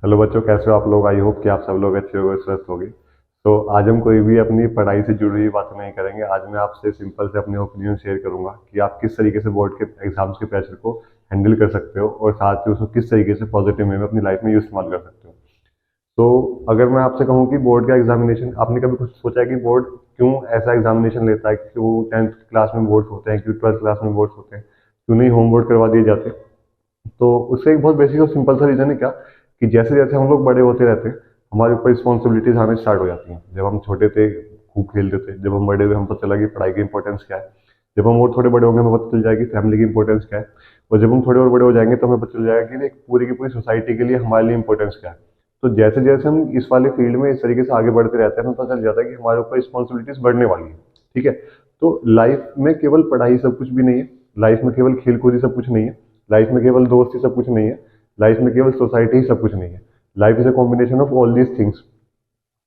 Hello बच्चों, कैसे हो आप लोग। आई होप कि आप सब लोग अच्छे होंगे, स्वस्थ होंगे। तो आज हम कोई भी अपनी पढ़ाई से जुड़ी हुई बातें नहीं करेंगे। आज मैं आपसे सिंपल से अपने ओपिनियन शेयर करूंगा कि आप किस तरीके से बोर्ड के एग्जाम्स के प्रेशर को हैंडल कर सकते हो और साथ ही उसको किस तरीके से पॉजिटिव वे में अपनी लाइफ में इस्तेमाल कर सकते हो। तो अगर मैं आपसे कहूँ कि बोर्ड का एग्जामिनेशन, आपने कभी कुछ सोचा है कि बोर्ड क्यों ऐसा एग्जामिनेशन लेता है, क्यों 10th क्लास में बोर्ड्स होते हैं, क्यों 12th क्लास में बोर्ड्स होते हैं, क्यों नहीं होम बोर्ड करवा दिए जाते। तो उसका एक बहुत बेसिक और सिंपल सा रीजन है क्या, कि जैसे जैसे हम लोग बड़े होते रहते हैं हमारे ऊपर रिस्पॉन्सिबिलिटीज आने स्टार्ट हो जाती हैं। जब हम छोटे थे खूब खेलते थे, जब हम बड़े हुए हम पता चला कि पढ़ाई की इंपॉर्टेंस क्या है। जब हम और थोड़े बड़े होंगे हमें पता चल जाएगी फैमिली की इंपॉर्टेंस क्या है। और जब हम थोड़े और बड़े हो जाएंगे तो हमें पता चल जाएगा कि एक पूरी की पूरी सोसाइटी के लिए हमारे लिए इंपॉर्टेंस क्या है। तो जैसे जैसे हम इस वाले फील्ड में इस तरीके से आगे बढ़ते रहते हैं हमें पता चल जाता है कि हमारे ऊपर रिस्पॉन्सिबिलिटीज बढ़ने वाली है। ठीक है। तो लाइफ में केवल पढ़ाई सब कुछ भी नहीं है। लाइफ में केवल खेल कूद ही सब कुछ नहीं है। लाइफ में केवल दोस्त ही सब कुछ नहीं है। लाइफ में केवल सोसाइटी ही सब कुछ नहीं है। Life is a combination of all these things.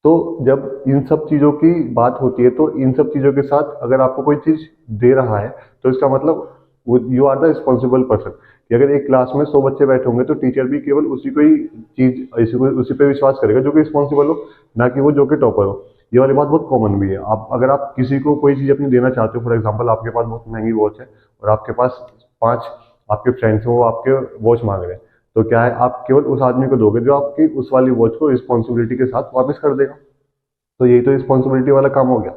तो जब इन सब चीजों की बात होती है तो इन सब चीजों के साथ अगर आपको कोई चीज दे रहा है तो इसका मतलब you are the responsible person. कि अगर एक क्लास में 100 बच्चे बैठे होंगे तो टीचर भी केवल उसी को ही चीज उसी पे विश्वास करेगा जो कि रिस्पॉन्सिबल हो, ना कि वो जो कि टॉपर हो। ये वाली बात बहुत कॉमन भी है। आप अगर आप किसी को कोई चीज अपनी देना चाहते हो, फॉर एग्जाम्पल आपके पास बहुत महंगी वॉच है और आपके पास 5 आपके फ्रेंड्स हैं वो आपके वॉच मांग रहे हैं, तो क्या है आप केवल उस आदमी को दोगे जो आपकी उस वाली वॉच को रिस्पॉन्सिबिलिटी के साथ वापस कर देगा। तो यही तो रिस्पॉन्सिबिलिटी वाला काम हो गया।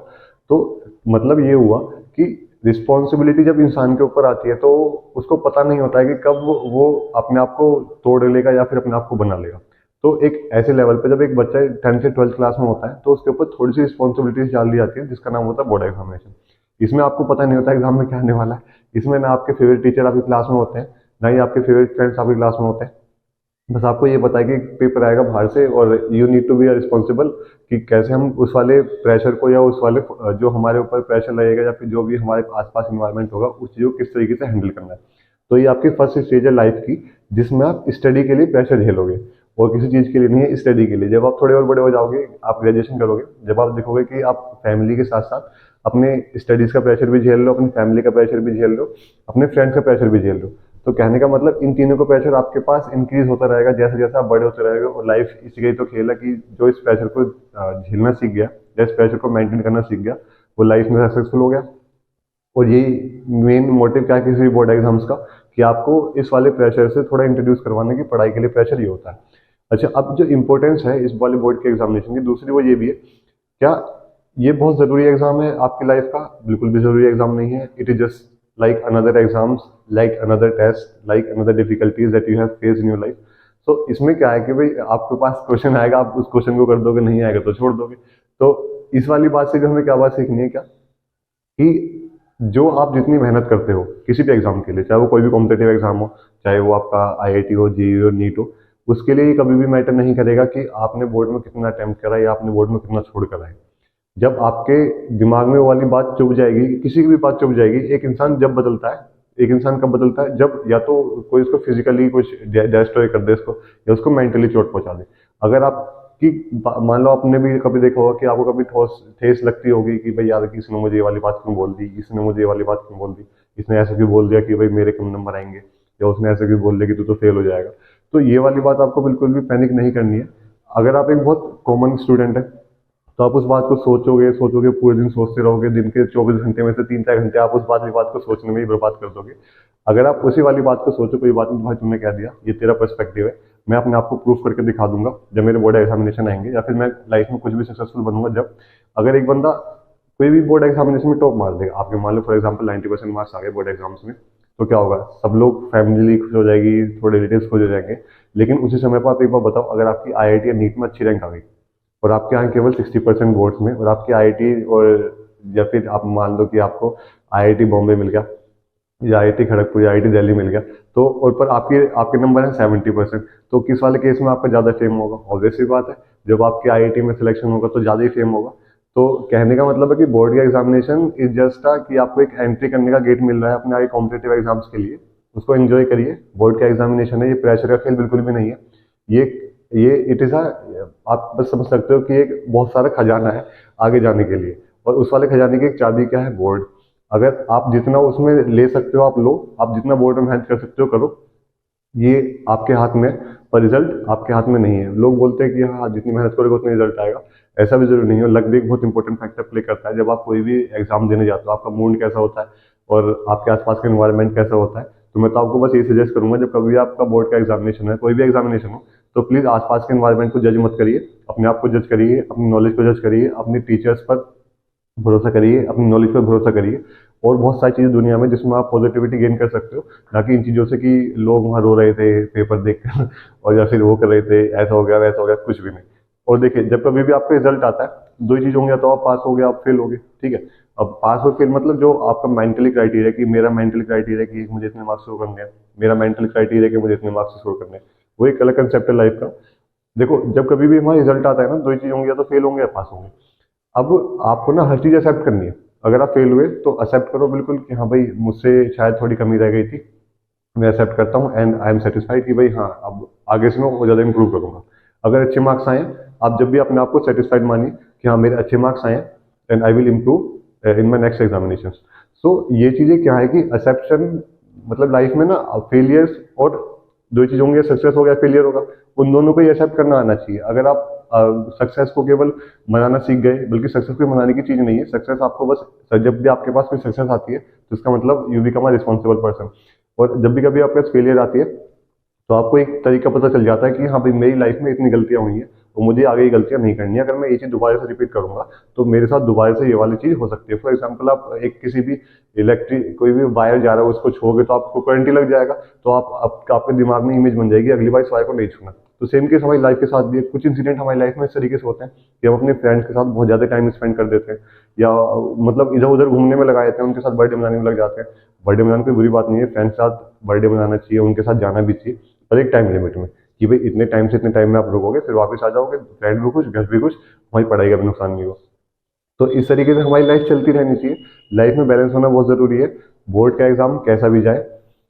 तो मतलब ये हुआ कि रिस्पॉन्सिबिलिटी जब इंसान के ऊपर आती है तो उसको पता नहीं होता है कि कब वो अपने आप को तोड़ लेगा या फिर अपने आप को बना लेगा। तो एक ऐसे लेवल पे जब एक बच्चा 10th से 12th क्लास में होता है तो उसके ऊपर थोड़ी सी रिस्पॉन्सिबिलिटीज डाल दी जाती है जिसका नाम होता है बोर्ड एग्जामिनेशन। इसमें आपको पता नहीं होता एग्जाम में क्या आने वाला है। इसमें ना आपके फेवरेट टीचर आपकी क्लास में होते हैं, ना ही आपके फेवरेट फ्रेंड्स आपकी क्लास में होते हैं। बस आपको ये पता है कि पेपर आएगा बाहर से और you need to be responsible कि कैसे हम उस वाले प्रेशर को या उस वाले जो हमारे ऊपर प्रेशर लगेगा या फिर जो भी हमारे आसपास इन्वायरमेंट होगा उस चीज़ को किस तरीके से हैंडल करना है। तो ये आपकी फर्स्ट स्टेज है लाइफ की, जिसमें आप स्टडी के लिए प्रेशर झेलोगे और किसी चीज़ के लिए नहीं है, स्टडी के लिए। जब आप थोड़े और बड़े हो जाओगे, आप ग्रेजुएशन करोगे, जब आप देखोगे कि आप फैमिली के साथ साथ अपने स्टडीज़ का प्रेशर भी झेल लो, अपनी फैमिली का प्रेशर भी झेल लो, अपने फ्रेंड्स का प्रेशर भी झेल लो। तो कहने का मतलब इन तीनों का प्रेशर आपके पास इंक्रीज होता रहेगा जैसे जैसे आप बड़े होते रहेंगे। और लाइफ इसी का ही तो खेल है कि जो इस प्रेशर को झेलना सीख गया या इस प्रेशर को मेंटेन करना सीख गया वो लाइफ में सक्सेसफुल हो गया। और यही मेन मोटिव क्या है किसी भी बोर्ड एग्जाम्स का, कि आपको इस वाले प्रेशर से थोड़ा इंट्रोड्यूस करवाने की। पढ़ाई के लिए प्रेशर ये होता है। अच्छा, अब जो इंपॉर्टेंस है इस वाले बोर्ड के एग्जामिनेशन की दूसरी वो ये भी है, क्या ये बहुत जरूरी एग्जाम है आपकी लाइफ का? बिल्कुल भी जरूरी एग्जाम नहीं है। It is just like another exams, like another test, like another difficulties that you have face in your life. तो इसमें क्या है कि भाई आपके पास क्वेश्चन आएगा, आप उस क्वेश्चन को कर दोगे, नहीं आएगा तो छोड़ दोगे। तो इस वाली बात से भी हमें क्या बात सीखनी है, क्या कि जो आप जितनी मेहनत करते हो किसी भी एग्जाम के लिए, चाहे वो कोई भी कॉम्पिटेटिव एग्जाम हो, चाहे वो आपका आईआईटी हो, जेईई हो, नीट हो, उसके लिए ये कभी भी मैटर नहीं करेगा कि आपने बोर्ड में कितना अटेम्प्ट करा या आपने बोर्ड में कितना छोड़ करा है। जब आपके दिमाग में वो वाली बात चुभ जाएगी, किसी की भी बात चुभ जाएगी। एक इंसान जब बदलता है, एक इंसान कब बदलता है, जब या तो कोई उसको फिजिकली कुछ डिस्ट्रॉय कर दे उसको, या उसको मेंटली चोट पहुंचा दे। अगर आपकी मान लो आपने भी कभी देखा होगा कि आपको कभी ठेस लगती होगी कि भाई यार किसने मुझे ये वाली बात क्यों बोल दी, इसने मुझे ये वाली बात क्यों बोल दी, इसने ऐसे क्यों बोल दिया कि भाई मेरे कम नंबर आएंगे, या उसने ऐसे क्यों बोल दिया कि तू तो फेल हो जाएगा। तो ये वाली बात आपको बिल्कुल भी पैनिक नहीं करनी है। अगर आप एक बहुत कॉमन स्टूडेंट है तो आप उस बात को सोचोगे सोचोगे, पूरे दिन सोचते रहोगे, दिन के 24 घंटे में से 3-4 घंटे आप उस वाली बात को सोचने में ही बर्बाद कर दोगे। अगर आप उसी वाली बात को सोचो, कोई बात नहीं भाई तुमने कह दिया, ये तेरा पर्सपेक्टिव है, मैं अपने आप को प्रूफ करके दिखा दूंगा जब मेरे बोर्ड एग्जामिनेशन आएंगे, या फिर मैं लाइफ में कुछ भी सक्सेसफुल बनूंगा जब। अगर एक बंदा कोई भी बोर्ड एग्जामिनेशन में टॉप मार देगा, आपके मान लो फॉर एग्जाम्पल 90% मार्क्स आ गए बोर्ड एग्जाम्स में, तो क्या होगा, सब लोग, फैमिली खुश हो जाएगी, थोड़े रिलेटिव्स खुश हो जाएंगे। लेकिन उसी समय पर आप एक बार बताओ, अगर आपकी आईआईटी या नीट में अच्छी रैंक आ गई और आपके यहाँ केवल 60% बोर्ड्स में, और आपकी आईआईटी, और या फिर आप मान लो कि आपको आईआईटी बॉम्बे मिल गया या आईआईटी खड़गपुर या आईआईटी दिल्ली मिल गया, तो और पर आपके आपके नंबर है 70%, तो किस वाले केस में आपका ज्यादा फेम होगा? ऑब्वियस सी बात है, जब आपके आईआईटी में सिलेक्शन होगा तो ज्यादा ही फेम होगा। तो कहने का मतलब है कि बोर्ड का एग्जामिनेशन इज जस्ट कि आपको एक एंट्री करने का गेट मिल रहा है अपने आगे कॉम्पिटेटिव एग्जाम्स के लिए, उसको एंजॉय करिए। बोर्ड का एग्जामिनेशन है, ये प्रेशर का खेल बिल्कुल भी नहीं है। ये इट इज आप बस समझ सकते हो कि एक बहुत सारा खजाना है आगे जाने के लिए, और उस वाले खजाने की एक चाबी क्या है, बोर्ड। अगर आप जितना उसमें ले सकते हो आप लो, आप जितना बोर्ड में मेहनत कर सकते हो करो, ये आपके हाथ में। और रिजल्ट आपके हाथ में नहीं है। लोग बोलते हैं कि हाँ जितनी मेहनत करोगे उतना रिजल्ट आएगा, ऐसा भी जरूरी नहीं है। लक भी एक बहुत इंपॉर्टेंट फैक्टर प्ले करता है। जब आप कोई भी एग्जाम देने जाते हो आपका मूड कैसा होता है और आपके आसपास का एनवायरनमेंट कैसा होता है। तो मैं तो आपको बस ये सजेस्ट करूंगा, जब कभी भी आपका बोर्ड का एग्जामिनेशन है, कोई भी एग्जामिनेशन हो, तो प्लीज आसपास के एनवायरनमेंट को जज मत करिए, अपने आप को जज करिए, अपनी नॉलेज को जज करिए, अपने टीचर्स पर भरोसा करिए, अपनी नॉलेज पर भरोसा करिए। और बहुत सारी चीज़ें दुनिया में जिसमें आप पॉजिटिविटी गेन कर सकते हो, ना कि इन चीज़ों से कि लोग वहाँ रो रहे थे पेपर देखकर और या फिर वो कर रहे थे ऐसा हो गया वैसा हो गया, कुछ भी नहीं। और देखिए जब कभी भी आपका रिजल्ट आता है, दो ही चीज़ होंगे, या तो आप पास हो गए आप फेल हो गए, ठीक है। अब पास और फेल मतलब जो आपका मेंटली क्राइटेरिया, कि मेरा मेंटली क्राइटेरिया कि मुझे इतने मार्क्स स्कोर करने हैं, मेरा मेंटल क्राइटेरिया कि मुझे इतने मार्क्स स्कोर करने हैं, वो एक अलग कंसेप्ट है लाइफ का। देखो जब कभी भी हमारा रिजल्ट आता है ना, दो ही चीज़ होंगी, या तो फेल होंगे या पास होंगे। अब आपको ना हर चीज़ एक्सेप्ट करनी है। अगर आप फेल हुए तो एक्सेप्ट करो बिल्कुल कि हाँ भाई मुझसे शायद थोड़ी कमी रह गई थी, मैं एक्सेप्ट करता हूँ एंड आई एम सेटिस्फाइड कि भाई हाँ अब आगे से मैं और ज़्यादा इंप्रूव करूंगा। अगर अच्छे मार्क्स आए, आप जब भी अपने आप को सेटिस्फाइड मानिए कि हाँ मेरे अच्छे मार्क्स आए and I will improve in my next examination. So ये चीज़ें क्या है कि एक्सेप्शन, मतलब लाइफ में ना फेलियर्स और दो ही चीज़ होंगे, सक्सेस हो गया फेलियर होगा, उन दोनों को ही एक्सेप्ट करना आना चाहिए। अगर आप सक्सेस को केवल मनाना सीख गए, बल्कि सक्सेस कोई मनाने की चीज़ नहीं है, सक्सेस आपको बस, जब भी आपके पास कोई सक्सेस आती है तो इसका मतलब you become a responsible person. और जब भी कभी आपके पास फेलियर आती है तो आपको एक तरीका पता चल जाता है कि हाँ भाई मेरी लाइफ में इतनी गलतियां हुई हैं और मुझे आगे ये गलतियां नहीं करनी है। अगर मैं ये चीज़ दोबारा से रिपीट करूंगा तो मेरे साथ दोबारा से ये वाली चीज़ हो सकती है। फॉर एग्जाम्पल आप एक किसी भी इलेक्ट्रिक कोई भी वायर जा रहा है उसको छोड़ोगे तो आपको करंट ही लग जाएगा, तो आपके दिमाग में इमेज बन जाएगी अगली बार इस वायर को नहीं छूना। तो सेम केस हमारी लाइफ के साथ भी है। कुछ इंसिडेंट हमारी लाइफ में इस तरीके से होते हैं कि हम अपने फ्रेंड्स के साथ बहुत ज़्यादा टाइम स्पेंड कर देते हैं, या मतलब इधर उधर घूमने में लगा देते हैं, उनके साथ बर्थडे मनाने में लग जाते हैं। बर्थडे मनाने कोई बुरी बात नहीं है, फ्रेंड्स के साथ बर्थडे मनाना चाहिए, उनके साथ जाना भी चाहिए, पर एक टाइम लिमिट में, कि भाई इतने टाइम से इतने टाइम में आप रुकोगे फिर वापस आ जाओगे, फ्रेंड भी खुश घर भी खुश, हमारी पढ़ाई का भी नुकसान नहीं हो। तो इस तरीके से हमारी लाइफ चलती रहनी चाहिए। लाइफ में बैलेंस होना बहुत ज़रूरी है। बोर्ड का एग्जाम कैसा भी जाए,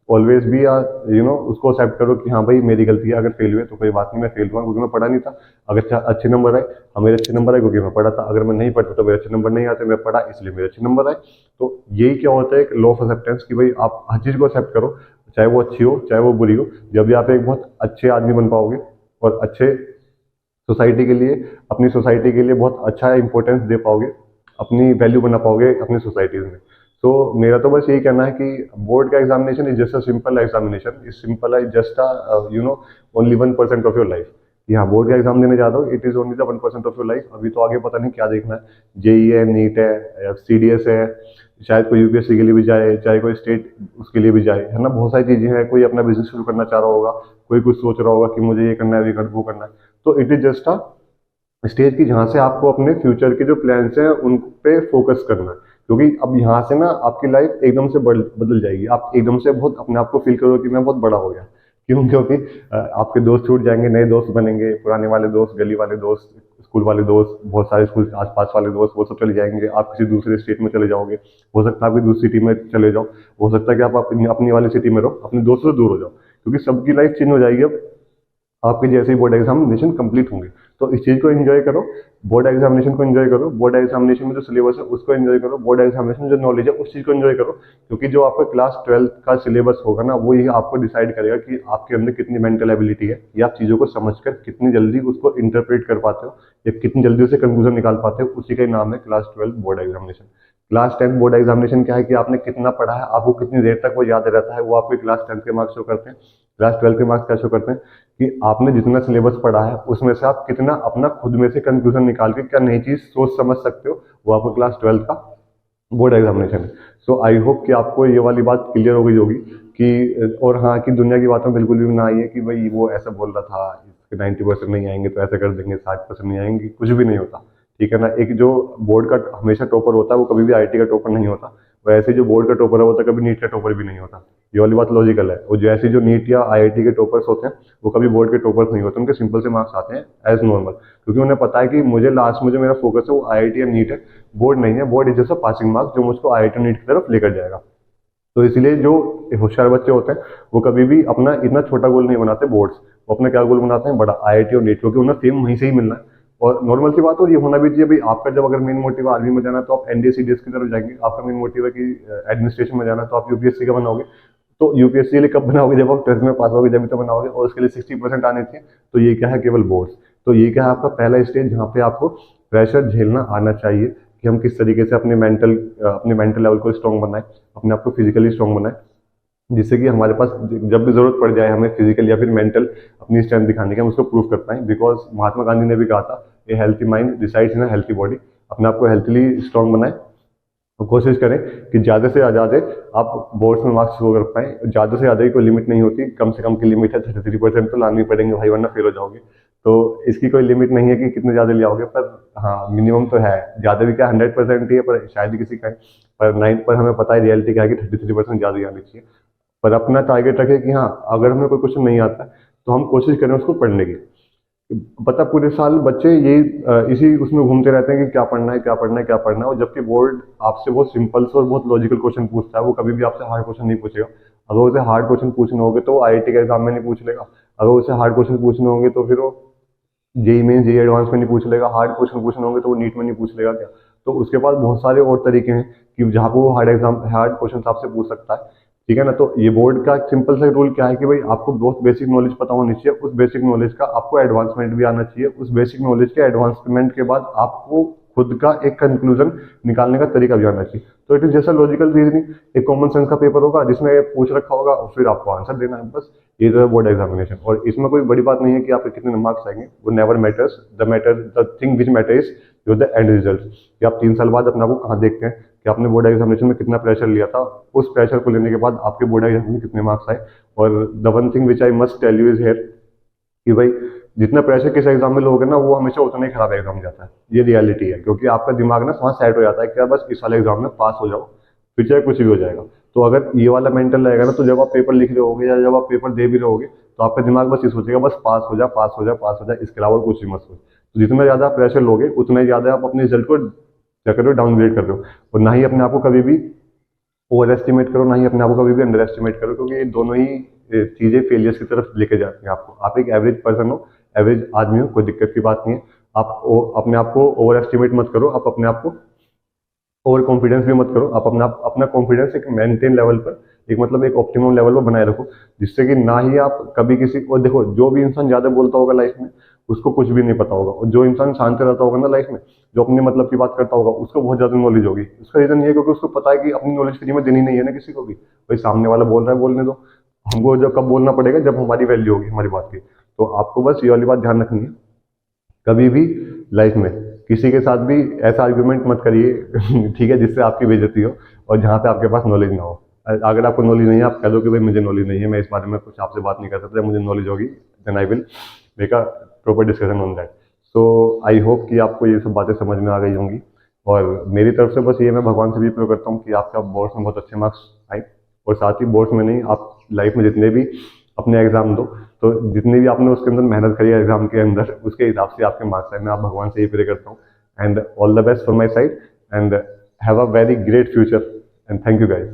ऑलवेज भी उसको एक्सेप्ट करो कि हाँ भाई मेरी गलती है, अगर फेल हुए तो कोई बात नहीं, मैं फेल हुआ क्योंकि मैं पढ़ा नहीं था। अगर अच्छे नंबर आए, हाँ मेरे अच्छे नंबर आए क्योंकि मैं पढ़ा था, अगर मैं नहीं पढ़ता तो मेरे अच्छे नंबर नहीं आते, मैं पढ़ा इसलिए मेरे अच्छे नंबर आए। तो यही क्या होता है, एक लॉ ऑफ एक्सेप्टेंस, कि भाई आप हर चीज़ को एक्सेप्ट करो, चाहे वो अच्छी हो चाहे वो बुरी हो। जब भी आप एक बहुत अच्छे आदमी बन पाओगे और अच्छे सोसाइटी के लिए, अपनी सोसाइटी के लिए बहुत अच्छा इंपॉर्टेंस दे पाओगे, अपनी वैल्यू बना पाओगे अपनी सोसाइटीज में। तो मेरा तो बस यही कहना है कि बोर्ड का examination is just a simple examination, is simple है just only 1% of your life. यहाँ बोर्ड का एग्जाम देने जाता हूँ, it is only the 1% of your life. अभी तो आगे पता नहीं क्या देखना है, जेई है, नीट है, सीडीएस है, शायद कोई यूपीएससी के लिए भी जाए, चाहे कोई स्टेट उसके लिए भी जाए, है ना। बहुत सारी चीजें हैं, कोई अपना बिजनेस शुरू करना चाह रहा होगा, कोई कुछ सोच रहा होगा कि मुझे ये करना है वो करना है। तो it is just a stage की जहाँ से आपको अपने फ्यूचर के जो प्लान्स हैं उन पे फोकस करना है। क्योंकि अब यहाँ से ना आपकी लाइफ एकदम से बदल जाएगी, आप एकदम से बहुत अपने आप को फील करोगे कि मैं बहुत बड़ा हो गया। क्यों? क्योंकि आपके दोस्त छूट जाएंगे, नए दोस्त बनेंगे, पुराने वाले दोस्त, गली वाले दोस्त, स्कूल वाले दोस्त, बहुत सारे स्कूल आसपास वाले दोस्त, वो सब चले जाएंगे, आप किसी दूसरे स्टेट में चले जाओगे, हो सकता है आपकी दूसरी सिटी में चले जाओ, हो सकता है कि आप अपनी वाली सिटी में रहो, अपने दोस्तों से दूर हो जाओ, क्योंकि सबकी लाइफ चेंज हो जाएगी अब आपके जैसे ही बोर्ड एग्जामिनेशन कंप्लीट होंगे। तो इस चीज़ को एंजॉय करो, बोर्ड एग्जामिनेशन को एंजॉय करो, बोर्ड एग्जामिनेशन में जो सिलेबस है उसको एंजॉय करो, बोर्ड एग्जामिनेशन में जो नॉलेज है उस चीज़ को एंजॉय करो। क्योंकि जो आपका क्लास 12 का सिलेबस होगा ना, वो ही आपको डिसाइड करेगा कि आपके अंदर कितनी मेंटल एबिलिटी है, या आप चीज़ों को समझकर कितनी जल्दी उसको इंटरप्रेट कर पाते हो, या कितनी जल्दी उसे कंक्लूजन निकाल पाते हो, उसी का ही नाम है class 12 board examination. Class 10 board examination क्या है कि आपने कितना पढ़ा है, आपको कितनी देर तक वो याद रहता है, वो आपके क्लास 10 के मार्क्स शो करते हैं। क्लास 12 के मार्क्स क्या शो करते हैं कि आपने जितना सिलेबस पढ़ा है उसमें से आप कितना अपना खुद में से कंक्लूजन निकाल के क्या नई चीज सोच समझ सकते हो, वो आपको क्लास 12 का बोर्ड एग्जामिनेशन है। सो आई होप कि आपको ये वाली बात क्लियर हो गई होगी कि, और हाँ, कि दुनिया की बातों में बिल्कुल भी ना आइए कि भाई वो ऐसा बोल रहा था, इसके 90% नहीं आएंगे तो ऐसा कर देंगे, 60% नहीं आएंगे, कुछ भी नहीं होता, ठीक है ना। एक जो बोर्ड का हमेशा टॉपर होता है वो कभी भी आईआईटी का टॉपर नहीं होता, वैसे जो बोर्ड का टॉपर है वो तो कभी नीट का टॉपर भी नहीं होता। ये वाली बात लॉजिकल है। और जैसे जो नीट या आईआईटी के टॉपर्स होते हैं वो कभी बोर्ड के टॉपर्स नहीं होते, उनके सिंपल से मार्क्स आते हैं एज नॉर्मल, क्योंकि उन्हें पता है कि मुझे लास्ट में जो मेरा फोकस है वो आईआईटी या नीट है, बोर्ड नहीं है। Board is just a passing marks जो मुझको आईआईटी नीट की तरफ लेकर जाएगा। तो इसलिए जो होशियार बच्चे होते हैं वो कभी भी अपना इतना छोटा गोल नहीं बनाते बोर्ड्स, वो अपना क्या गोल बनाते हैं, बड़ा, आईआईटी और नीट, क्योंकि उन्हें फेम वहीं से ही मिलना है। और नॉर्मल सी बात, और ये होना भी चाहिए भाई। आपका जब अगर मेन मोटिव आर्मी में जाना है तो आप एनडीए सीडीएस की तरफ जाएंगे, आपका मेन मोटिव है कि एडमिनिस्ट्रेशन में जाना है तो आप यूपीएससी का बनाओगे। तो यूपीएससी के लिए कब बनाओगे, जब आप 12th में पास होगे जब तो बनाओगे, और उसके लिए 60% आने चाहिए। तो ये क्या है, केवल बोर्ड्स। तो ये क्या है, आपका पहला स्टेज जहाँ पे आपको प्रेशर झेलना आना चाहिए कि हम किस तरीके से अपने मेंटल लेवल को स्ट्रॉन्ग बनाएं, अपने आप को फिजिकली स्ट्रॉन्ग बनाएं, जिससे कि हमारे पास जब भी जरूरत पड़ जाए हमें फिजिकल या फिर मेंटल अपनी स्ट्रेंथ दिखाने की, हम उसको प्रूव कर पाएं। बिकॉज महात्मा गांधी ने भी कहा था, ए हेल्थी माइंड डिसाइड्स इन अ हेल्थी बॉडी। अपने आप को हेल्थली स्ट्रॉन्ग बनाएं, तो कोशिश करें कि ज़्यादा से ज़्यादा आप बोर्ड्स में मार्क्स स्कोर कर पाएँ। ज़्यादा से ज़्यादा की कोई लिमिट नहीं होती, कम से कम की लिमिट है 33% तो लानी पड़ेंगे भाई, वरना फेल हो जाओगे। तो इसकी कोई लिमिट नहीं है कि कितने ज़्यादा ले आओगे, पर हाँ मिनिमम तो है। ज़्यादा भी क्या 100% ही है, पर शायद ही किसी का है। पर 9 पर हमें पता है रियलिटी क्या है कि 33% ज़्यादा ही आनी चाहिए। पर अपना टारगेट रखें कि हाँ अगर हमें कोई क्वेश्चन नहीं आता तो हम कोशिश करें उसको पढ़ने की। पता पूरे साल बच्चे यही इसी उसमें घूमते रहते हैं कि क्या पढ़ना है, क्या पढ़ना है, क्या पढ़ना है। और जबकि बोर्ड आपसे बहुत सिंपल से और बहुत लॉजिकल क्वेश्चन पूछता है, वो कभी भी आपसे हार्ड क्वेश्चन नहीं पूछेगा। अगर उसे हार्ड क्वेश्चन पूछने होंगे तो आईआईटी के एग्जाम में नहीं पूछ लेगा, अगर उसे हार्ड क्वेश्चन पूछने होंगे तो फिर वो जेई मेन जेई एडवांस में नहीं पूछ लेगा, हार्ड क्वेश्चन पूछने होंगे तो वो नीट में नहीं पूछ लेगा क्या। तो उसके पास बहुत सारे और तरीके हैं कि जहाँ पे वो हार्ड क्वेश्चन आपसे पूछ सकता है। ठीक है ना। तो ये बोर्ड का सिंपल सा रूल क्या है कि भाई आपको बहुत बेसिक नॉलेज पता होनी चाहिए, उस बेसिक नॉलेज का आपको एडवांसमेंट भी आना चाहिए, उस बेसिक नॉलेज के एडवांसमेंट के बाद आपको खुद का एक कंक्लूजन निकालने का तरीका भी आना चाहिए। तो इट इज जैसा लॉजिकल रीजनिंग, एक कॉमन सेंस का पेपर होगा जिसमें पूछ रखा होगा और फिर आपको आंसर देना है, बस। ये तो है बोर्ड एग्जामिनेशन। और इसमें कोई बड़ी बात नहीं है कि आपके कितने मार्क्स आएंगे, वो never matters. The thing which matter is your the end result, कि आप 3 साल बाद अपने को कहाँ देखते हैं, कि आपने बोर्ड एग्जामिनेशन में कितना प्रेशर लिया था, उस प्रेशर को लेने के बाद आपके बोर्ड एग्जाम में कितने मार्क्स आए। और the one thing which I must tell you is here कि भाई जितना प्रेशर किस एग्जाम में लोगे ना, वो हमेशा उतना ही खराब एग्जाम जाता है। ये रियलिटी है, क्योंकि आपका दिमाग ना वहाँ सेट हो जाता है कि यार बस इस वाले एग्जाम में पास हो जाओ, फिर चाहे कुछ भी हो जाएगा। तो अगर ये वाला मेंटल रहेगा ना, तो जब आप पेपर लिख रहे होगे या जब आप पेपर दे भी रहोगे, तो आपका दिमाग बस ये सोचेगा बस पास हो जा, पास हो जा, पास हो जा, इसके अलावा कुछ भी मत सोच। तो जितना ज्यादा प्रेशर लोगे उतना ही ज्यादा आप अपने रिजल्ट को क्या कर रहे हो, डाउनग्रेड कर रहे हो। और ना ही अपने आप को कभी भी ओवर एस्टिमेट करो, ना ही अपने आप को कभी भी अंडर एस्टिमेट करो, क्योंकि ये दोनों ही चीजें फेलियर्स की तरफ लेके जाती हैं आपको। आप एक एवरेज पर्सन हो, एवरेज आदमी हो, कोई दिक्कत की बात नहीं है। आप अपने आप को ओवर एस्टिमेट मत करो, आप अपने आप को ओवर कॉन्फिडेंस भी मत करो। आप अपना कॉन्फिडेंस एक मेंटेन लेवल पर, एक मतलब एक ऑप्टिमम लेवल पर बनाए रखो, जिससे कि ना ही आप कभी किसी को देखो। जो भी इंसान ज्यादा बोलता होगा लाइफ में, उसको कुछ भी नहीं पता होगा। और जो इंसान शांत रहता होगा ना लाइफ में, जो अपने मतलब की बात करता होगा, उसको बहुत ज्यादा नॉलेज होगी। उसका रीजन ये है क्योंकि उसको पता है कि अपनी नॉलेज फ्री में देनी नहीं है ना किसी को भी। भाई सामने वाला बोल रहा है, बोलने दो। हमको जब कब बोलना पड़ेगा, जब हमारी वैल्यू होगी हमारी बात की। तो आपको बस ये वाली बात ध्यान रखनी है, कभी भी लाइफ में किसी के साथ भी ऐसा आर्ग्यूमेंट मत करिए ठीक है, जिससे आपकी बेइज्जती हो और जहाँ पे आपके पास नॉलेज ना हो। अगर आपको नॉलेज नहीं है, आप कह दो कि भाई मुझे नॉलेज नहीं है, मैं इस बारे में कुछ आपसे बात नहीं कर सकता, मुझे नॉलेज होगी then I will make a proper discussion on that. So I hope कि आपको ये सब बातें समझ में आ गई होंगी। और मेरी तरफ से बस ये मैं भगवान से भी प्रे करता हूँ कि आपका बोर्ड्स में बहुत अच्छे मार्क्स आए। और साथ ही बोर्ड्स में नहीं, आप लाइफ में जितने भी अपने एग्जाम दो, तो जितनी भी आपने उसके अंदर मेहनत करी है एग्जाम के अंदर, उसके हिसाब से आपके मार्क्स आए। मैं आप भगवान से ही प्रे करता हूँ। And all the best for my side, and have a very great future, and thank you guys.